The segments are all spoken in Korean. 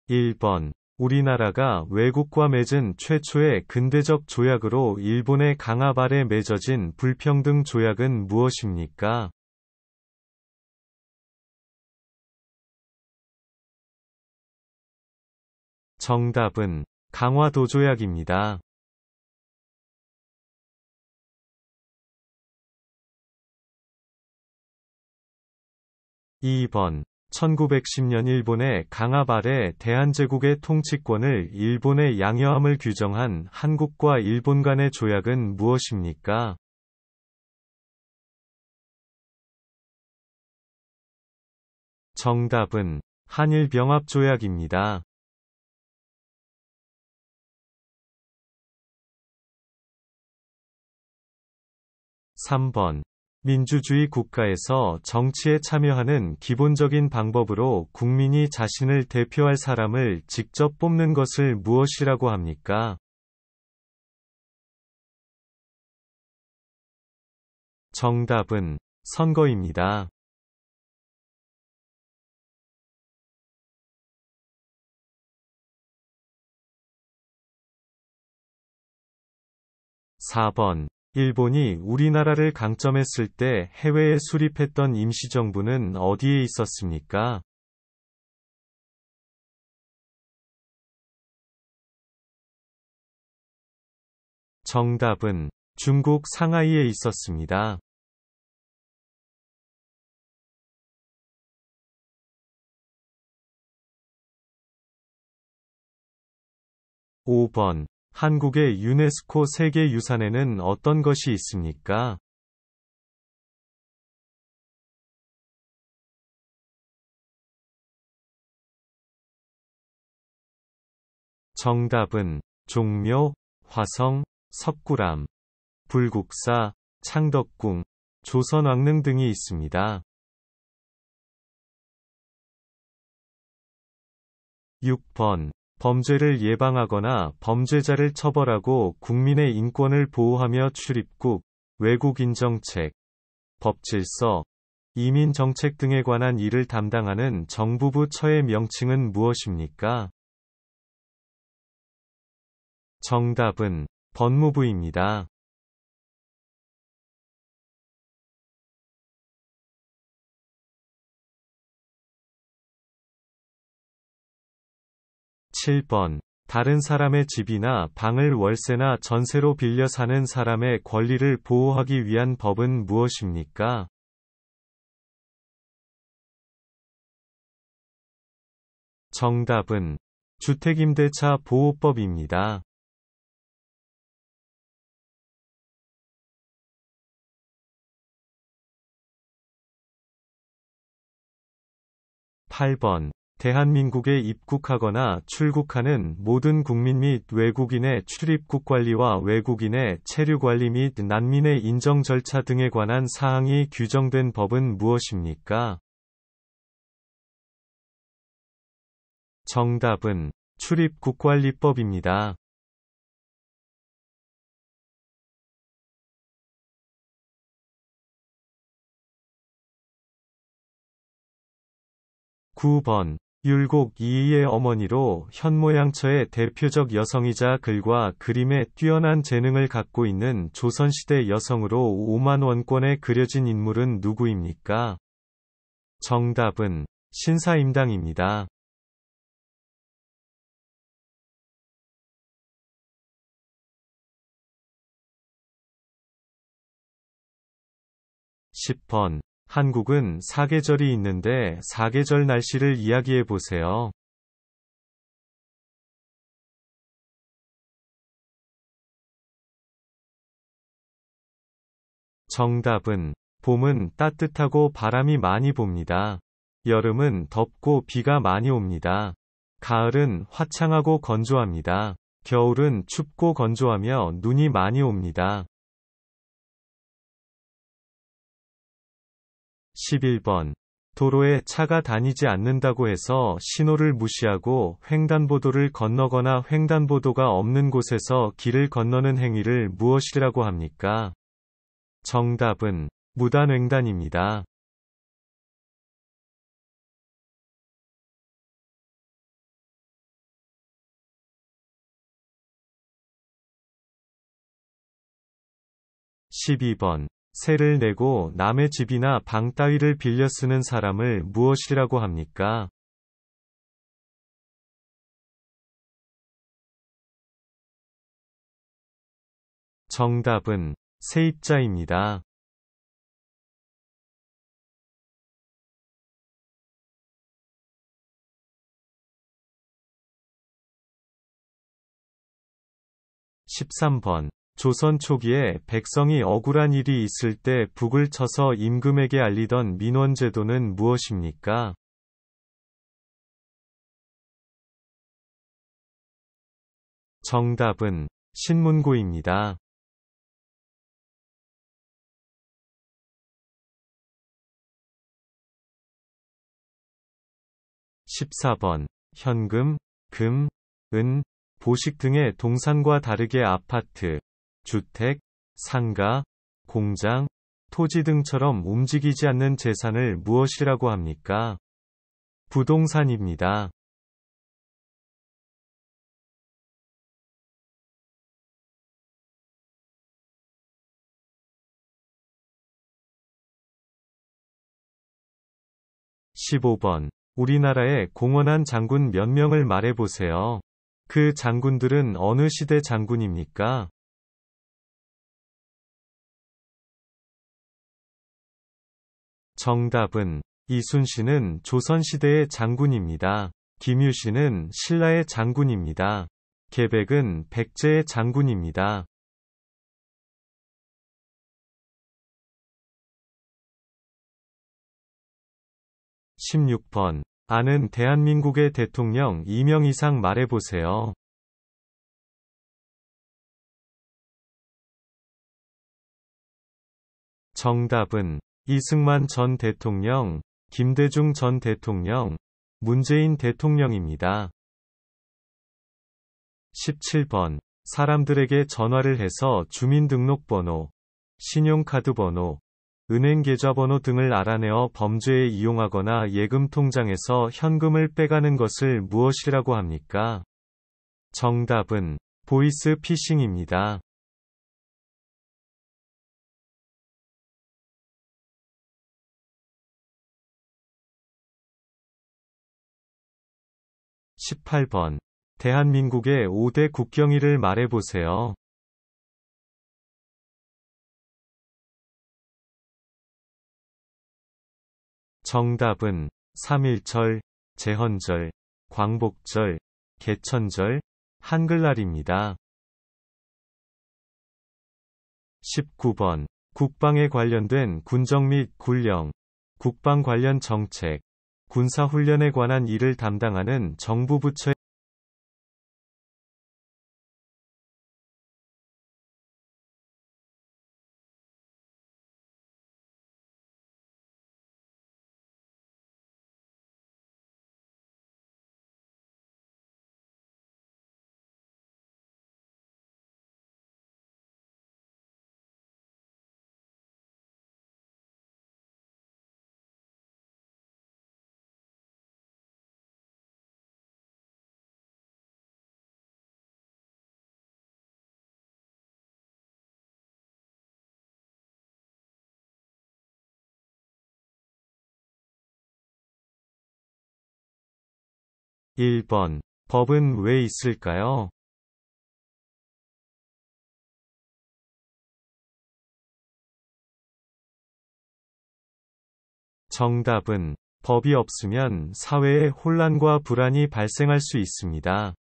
1번. 우리나라가 외국과 맺은 최초의 근대적 조약으로 일본의 강압 아래 맺어진 불평등 조약은 무엇입니까? 정답은 강화도 조약입니다. 2번. 1910년 일본의 강압 아래 대한제국의 통치권을 일본에 양여함을 규정한 한국과 일본 간의 조약은 무엇입니까? 정답은 한일병합조약입니다. 3번. 민주주의 국가에서 정치에 참여하는 기본적인 방법으로 국민이 자신을 대표할 사람을 직접 뽑는 것을 무엇이라고 합니까? 정답은 선거입니다. 4번. 일본이 우리나라를 강점했을 때 해외에 수립했던 임시정부는 어디에 있었습니까? 정답은 중국 상하이에 있었습니다. 5번. 한국의 유네스코 세계유산에는 어떤 것이 있습니까? 정답은 종묘, 화성, 석굴암, 불국사, 창덕궁, 조선왕릉 등이 있습니다. 6번. 범죄를 예방하거나 범죄자를 처벌하고 국민의 인권을 보호하며 출입국, 외국인정책, 법질서, 이민정책 등에 관한 일을 담당하는 정부부 처의 명칭은 무엇입니까? 정답은 법무부입니다. 7번. 다른 사람의 집이나 방을 월세나 전세로 빌려 사는 사람의 권리를 보호하기 위한 법은 무엇입니까? 정답은 주택임대차 보호법입니다. 8번. 대한민국에 입국하거나 출국하는 모든 국민 및 외국인의 출입국 관리와 외국인의 체류 관리 및 난민의 인정 절차 등에 관한 사항이 규정된 법은 무엇입니까? 정답은 출입국관리법입니다. 9번. 율곡 이이의 어머니로 현모양처의 대표적 여성이자 글과 그림에 뛰어난 재능을 갖고 있는 조선시대 여성으로 5만 원권에 그려진 인물은 누구입니까? 정답은 신사임당입니다. (10번) 한국은 사계절이 있는데 사계절 날씨를 이야기해 보세요. 정답은 봄은 따뜻하고 바람이 많이 붑니다. 여름은 덥고 비가 많이 옵니다. 가을은 화창하고 건조합니다. 겨울은 춥고 건조하며 눈이 많이 옵니다. 11번. 도로에 차가 다니지 않는다고 해서 신호를 무시하고 횡단보도를 건너거나 횡단보도가 없는 곳에서 길을 건너는 행위를 무엇이라고 합니까? 정답은 무단횡단입니다. 12번. 세를 내고 남의 집이나 방 따위를 빌려 쓰는 사람을 무엇이라고 합니까? 정답은 세입자입니다. 13번. 조선 초기에 백성이 억울한 일이 있을 때 북을 쳐서 임금에게 알리던 민원제도는 무엇입니까? 정답은 신문고입니다. 14번. 현금, 금, 은, 보식 등의 동산과 다르게 아파트, 주택, 상가, 공장, 토지 등처럼 움직이지 않는 재산을 무엇이라고 합니까? 부동산입니다. 15번. 우리나라의 공헌한 장군 몇 명을 말해보세요. 그 장군들은 어느 시대 장군입니까? 정답은 이순신은 조선시대의 장군입니다. 김유신은 신라의 장군입니다. 계백은 백제의 장군입니다. 16번. 아는 대한민국의 대통령 2명 이상 말해보세요. 정답은 이승만 전 대통령, 김대중 전 대통령, 문재인 대통령입니다. 17번. 사람들에게 전화를 해서 주민등록번호, 신용카드번호, 은행계좌번호 등을 알아내어 범죄에 이용하거나 예금통장에서 현금을 빼가는 것을 무엇이라고 합니까? 정답은 보이스 피싱입니다. 18번. 대한민국의 5대 국경일을 말해보세요. 정답은 3.1절, 제헌절, 광복절, 개천절, 한글날입니다. 19번. 국방에 관련된 군정 및 군령, 국방 관련 정책, 군사훈련에 관한 일을 담당하는 정부 부처의 1번. 법은 왜 있을까요? 정답은 법이 없으면 사회에 혼란과 불안이 발생할 수 있습니다.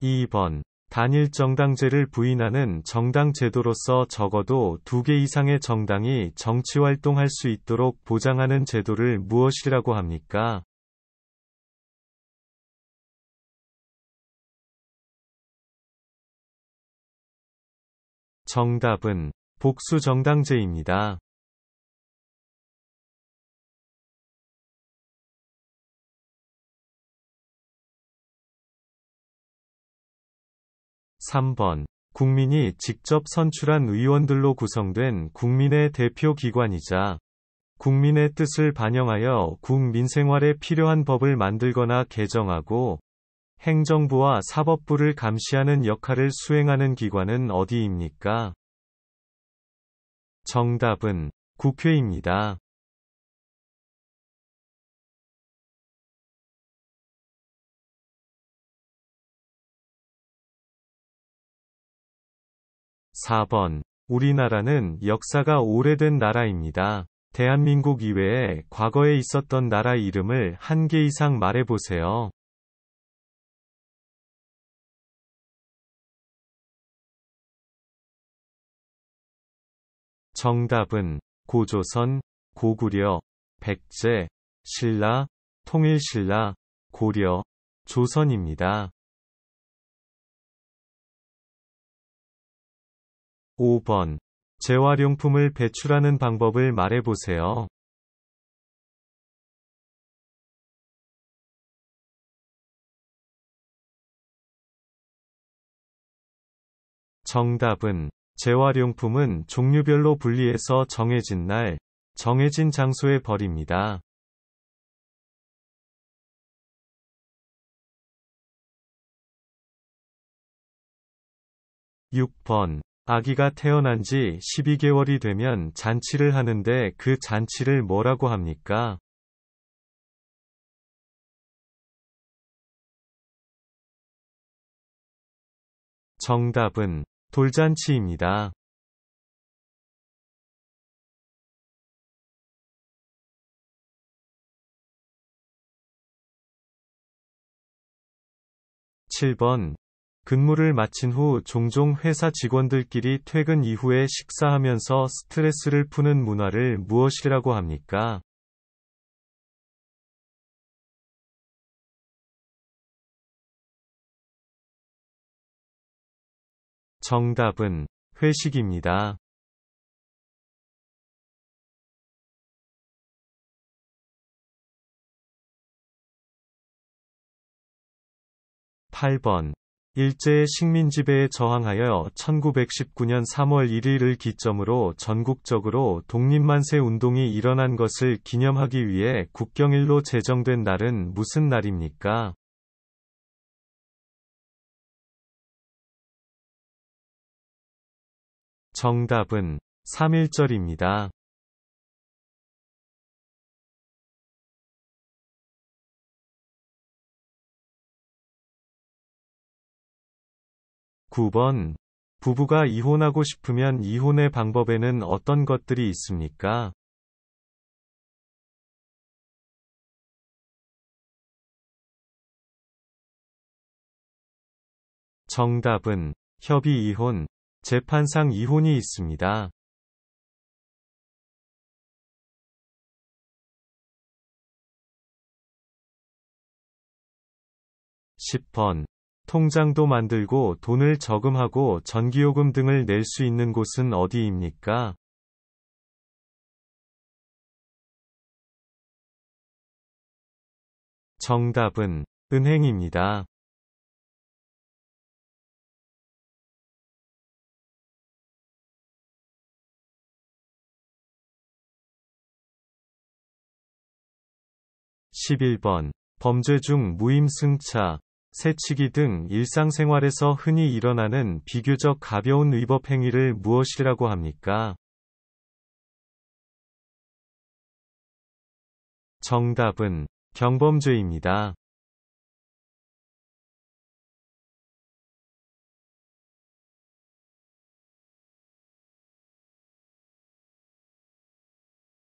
2번. 단일 정당제를 부인하는 정당 제도로서 적어도 2개 이상의 정당이 정치활동할 수 있도록 보장하는 제도를 무엇이라고 합니까? 정답은 복수정당제입니다. 3번. 국민이 직접 선출한 의원들로 구성된 국민의 대표 기관이자 국민의 뜻을 반영하여 국민생활에 필요한 법을 만들거나 개정하고 행정부와 사법부를 감시하는 역할을 수행하는 기관은 어디입니까? 정답은 국회입니다. 4번. 우리나라는 역사가 오래된 나라입니다. 대한민국 이외에 과거에 있었던 나라 이름을 한 개 이상 말해보세요. 정답은 고조선, 고구려, 백제, 신라, 통일신라, 고려, 조선입니다. 5번. 재활용품을 배출하는 방법을 말해보세요. 정답은 재활용품은 종류별로 분리해서 정해진 날, 정해진 장소에 버립니다. 6번. 아기가 태어난 지 12개월이 되면 잔치를 하는데 그 잔치를 뭐라고 합니까? 정답은 돌잔치입니다. 7번. 근무를 마친 후 종종 회사 직원들끼리 퇴근 이후에 식사하면서 스트레스를 푸는 문화를 무엇이라고 합니까? 정답은 회식입니다. 8번. 일제의 식민지배에 저항하여 1919년 3월 1일을 기점으로 전국적으로 독립만세 운동이 일어난 것을 기념하기 위해 국경일로 제정된 날은 무슨 날입니까? 정답은 3.1절입니다. 9번. 부부가 이혼하고 싶으면 이혼의 방법에는 어떤 것들이 있습니까? 정답은 협의 이혼, 재판상 이혼이 있습니다. 10번. 통장도 만들고 돈을 저금하고 전기요금 등을 낼 수 있는 곳은 어디입니까? 정답은 은행입니다. 11번. 범죄 중 무임승차, 새치기 등 일상생활에서 흔히 일어나는 비교적 가벼운 위법 행위를 무엇이라고 합니까? 정답은 경범죄입니다.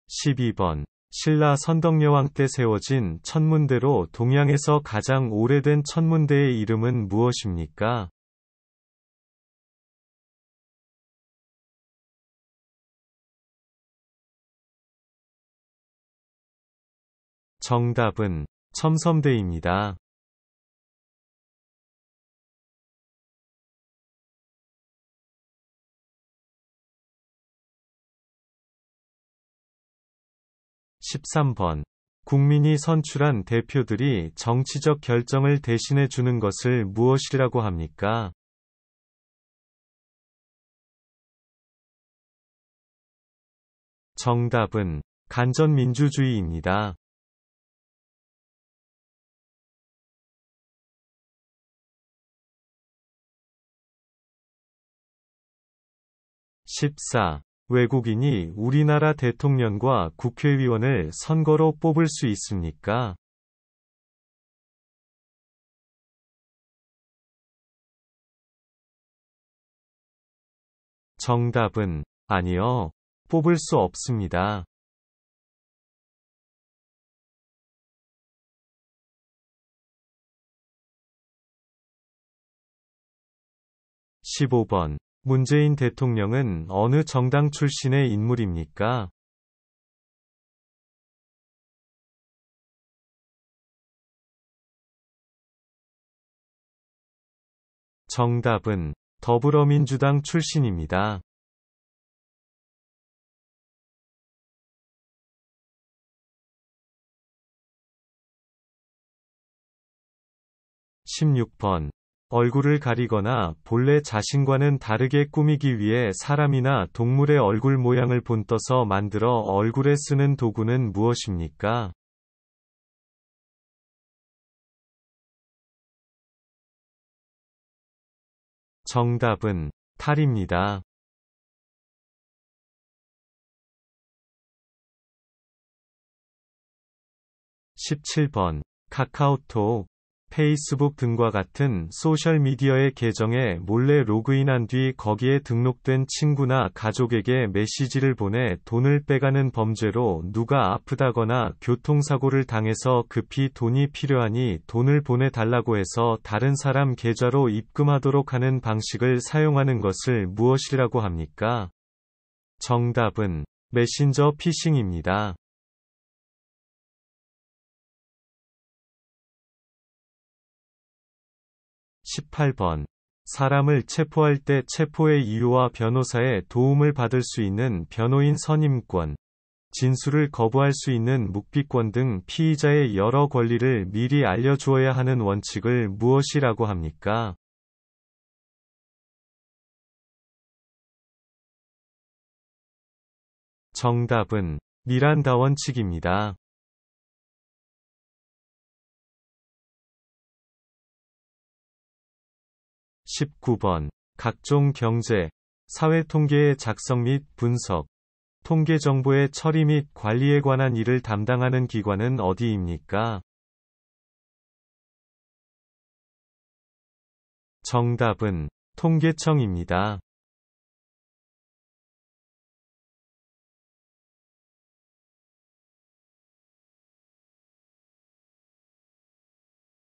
12번. 신라 선덕여왕 때 세워진 천문대로 동양에서 가장 오래된 천문대의 이름은 무엇입니까? 정답은 첨섬대입니다. 13번. 국민이 선출한 대표들이 정치적 결정을 대신해 주는 것을 무엇이라고 합니까? 정답은 간전민주주의입니다. 14. 외국인이 우리나라 대통령과 국회의원을 선거로 뽑을 수 있습니까? 정답은 아니요. 뽑을 수 없습니다. 15번. 문재인 대통령은 어느 정당 출신의 인물입니까? 정답은 더불어민주당 출신입니다. 16번. 얼굴을 가리거나 본래 자신과는 다르게 꾸미기 위해 사람이나 동물의 얼굴 모양을 본떠서 만들어 얼굴에 쓰는 도구는 무엇입니까? 정답은 탈입니다. 17번. 카카오톡, 페이스북 등과 같은 소셜미디어의 계정에 몰래 로그인한 뒤 거기에 등록된 친구나 가족에게 메시지를 보내 돈을 빼가는 범죄로 누가 아프다거나 교통사고를 당해서 급히 돈이 필요하니 돈을 보내달라고 해서 다른 사람 계좌로 입금하도록 하는 방식을 사용하는 것을 무엇이라고 합니까? 정답은 메신저 피싱입니다. 18번. 사람을 체포할 때 체포의 이유와 변호사의 도움을 받을 수 있는 변호인 선임권, 진술을 거부할 수 있는 묵비권 등 피의자의 여러 권리를 미리 알려주어야 하는 원칙을 무엇이라고 합니까? 정답은 미란다 원칙입니다. 19번. 각종 경제, 사회 통계의 작성 및 분석, 통계 정보의 처리 및 관리에 관한 일을 담당하는 기관은 어디입니까? 정답은 통계청입니다.